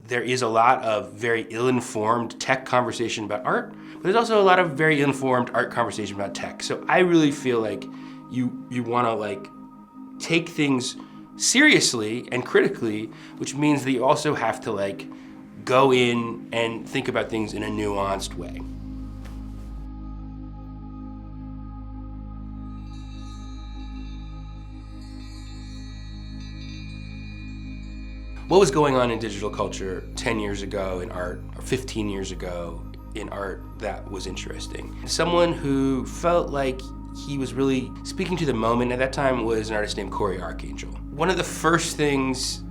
there is a lot of very ill-informed tech conversation about art, but there's also a lot of very informed art conversation about tech. So I really feel like you want to like take things seriously and critically, which means that you also have to like go in and think about things in a nuanced way. What was going on in digital culture 10 years ago in art, or 15 years ago in art that was interesting? Someone who felt like he was really speaking to the moment at that time was an artist named Corey Archangel. One of the first things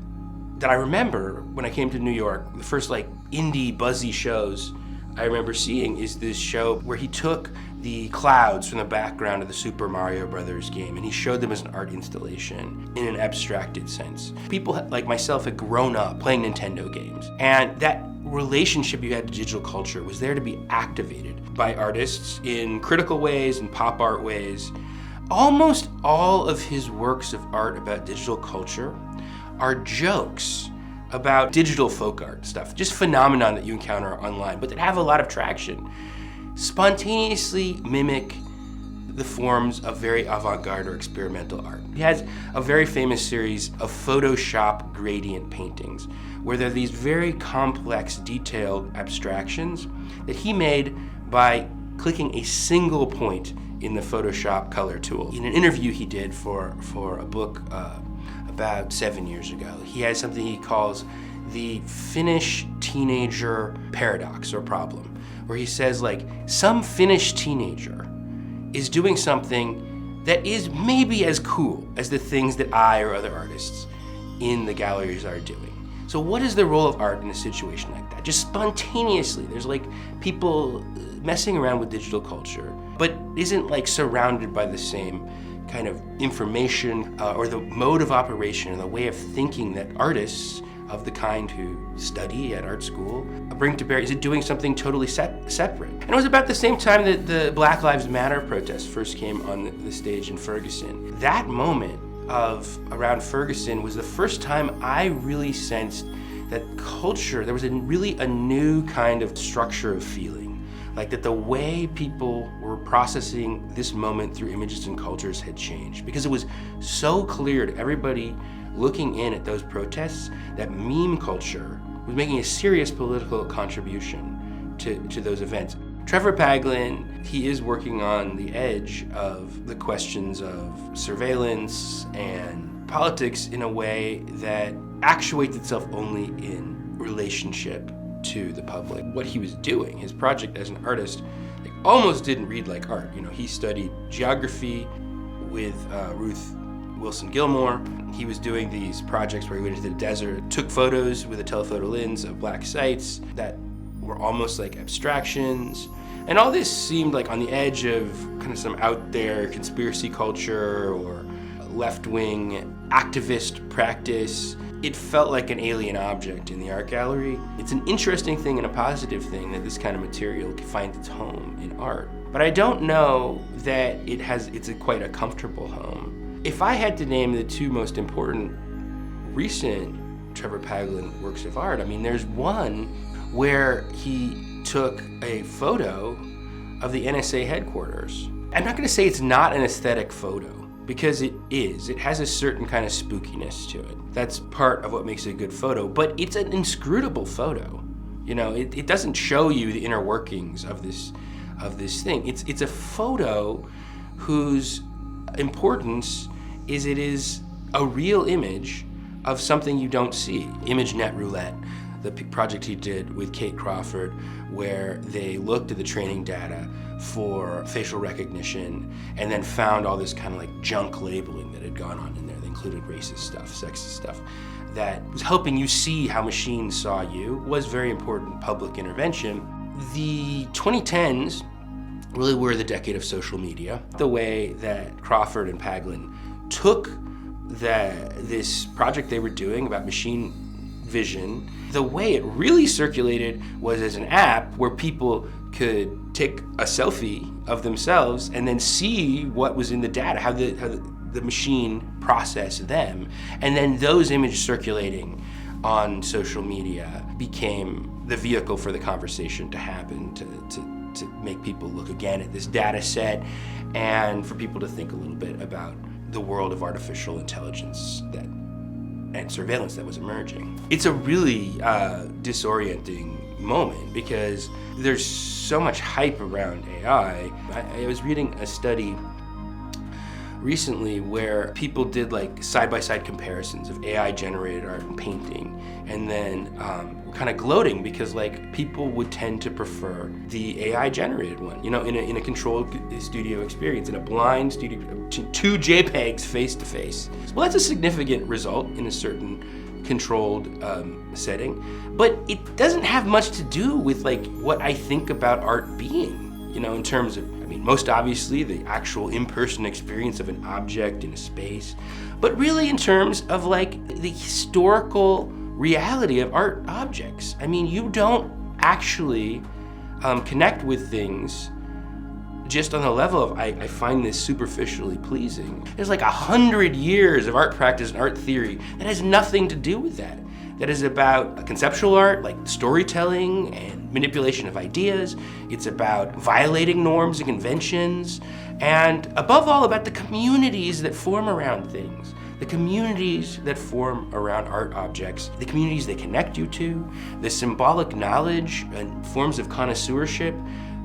that I remember when I came to New York, the first like indie buzzy shows I remember seeing is this show where he took the clouds from the background of the Super Mario Brothers game and he showed them as an art installation in an abstracted sense. People like myself had grown up playing Nintendo games, and that relationship you had to digital culture was there to be activated by artists in critical ways and pop art ways. Almost all of his works of art about digital culture are jokes about digital folk art stuff, just phenomenon that you encounter online, but that have a lot of traction. Spontaneously mimic the forms of very avant-garde or experimental art. He has a very famous series of Photoshop gradient paintings, where there are these very complex, detailed abstractions that he made by clicking a single point in the Photoshop color tool. In an interview he did for a book about 7 years ago, he has something he calls the Finnish teenager paradox or problem, where he says like some Finnish teenager is doing something that is maybe as cool as the things that I or other artists in the galleries are doing. So what is the role of art in a situation like that? Just spontaneously, there's like people messing around with digital culture, but isn't like surrounded by the same kind of information or the mode of operation and the way of thinking that artists of the kind who study at art school bring to bear. Is it doing something totally separate? And it was about the same time that the Black Lives Matter protests first came on the stage in Ferguson. That moment of around Ferguson was the first time I really sensed that culture, there was really a new kind of structure of feeling. Like that the way people were processing this moment through images and cultures had changed, because it was so clear to everybody looking in at those protests that meme culture was making a serious political contribution to those events. Trevor Paglen, he is working on the edge of the questions of surveillance and politics in a way that actuates itself only in relationship to the public. What he was doing, his project as an artist, like, almost didn't read like art. You know, he studied geography with Ruth Wilson Gilmore. He was doing these projects where he went into the desert, took photos with a telephoto lens of black sites that were almost like abstractions. And all this seemed like on the edge of kind of some out there conspiracy culture or left-wing activist practice. It felt like an alien object in the art gallery. It's an interesting thing and a positive thing that this kind of material finds its home in art. But I don't know that it's quite a comfortable home. If I had to name the two most important recent Trevor Paglen works of art, I mean, there's one where he took a photo of the NSA headquarters. I'm not gonna say it's not an aesthetic photo, because it is. It has a certain kind of spookiness to it. That's part of what makes it a good photo, but it's an inscrutable photo. You know, it doesn't show you the inner workings of this thing. It's a photo whose importance is it is a real image of something you don't see. ImageNet Roulette, the project he did with Kate Crawford, where they looked at the training data for facial recognition and then found all this kind of like junk labeling that had gone on in there. They included racist stuff, sexist stuff, that was helping you see how machines saw you, was very important public intervention. The 2010s really were the decade of social media. The way that Crawford and Paglen took this project they were doing about machine vision, the way it really circulated was as an app where people could take a selfie of themselves and then see what was in the data, how the machine processed them, and then those images circulating on social media became the vehicle for the conversation to happen, to make people look again at this data set, and for people to think a little bit about the world of artificial intelligence and surveillance that was emerging. It's a really disorienting moment because there's so much hype around AI. I was reading a study recently where people did like side-by-side comparisons of AI-generated art and painting, and then were kind of gloating because like people would tend to prefer the AI-generated one, you know, in a controlled studio experience, in a blind studio, two JPEGs face-to-face. Well, that's a significant result in a certain controlled setting, but it doesn't have much to do with like what I think about art being, you know, in terms of, I mean, most obviously the actual in-person experience of an object in a space, but really in terms of like the historical reality of art objects. I mean, you don't actually connect with things just on the level of, I find this superficially pleasing. There's like 100 years of art practice and art theory that has nothing to do with that. That is about conceptual art, like storytelling and manipulation of ideas. It's about violating norms and conventions, and above all, about the communities that form around things. The communities that form around art objects, the communities they connect you to, the symbolic knowledge and forms of connoisseurship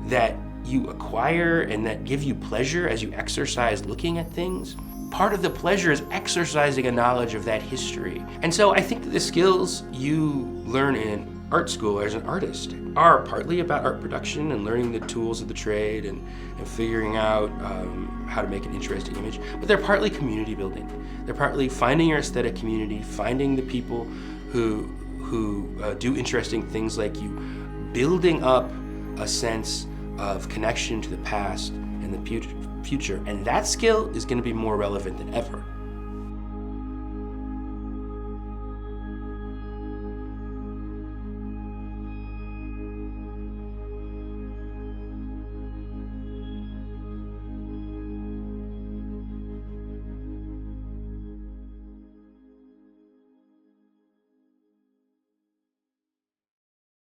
that you acquire and that give you pleasure as you exercise looking at things. Part of the pleasure is exercising a knowledge of that history. And so I think that the skills you learn in art school as an artist are partly about art production and learning the tools of the trade and figuring out how to make an interesting image, but they're partly community building. They're partly finding your aesthetic community, finding the people who do interesting things like you, building up a sense of connection to the past and the future, and that skill is going to be more relevant than ever.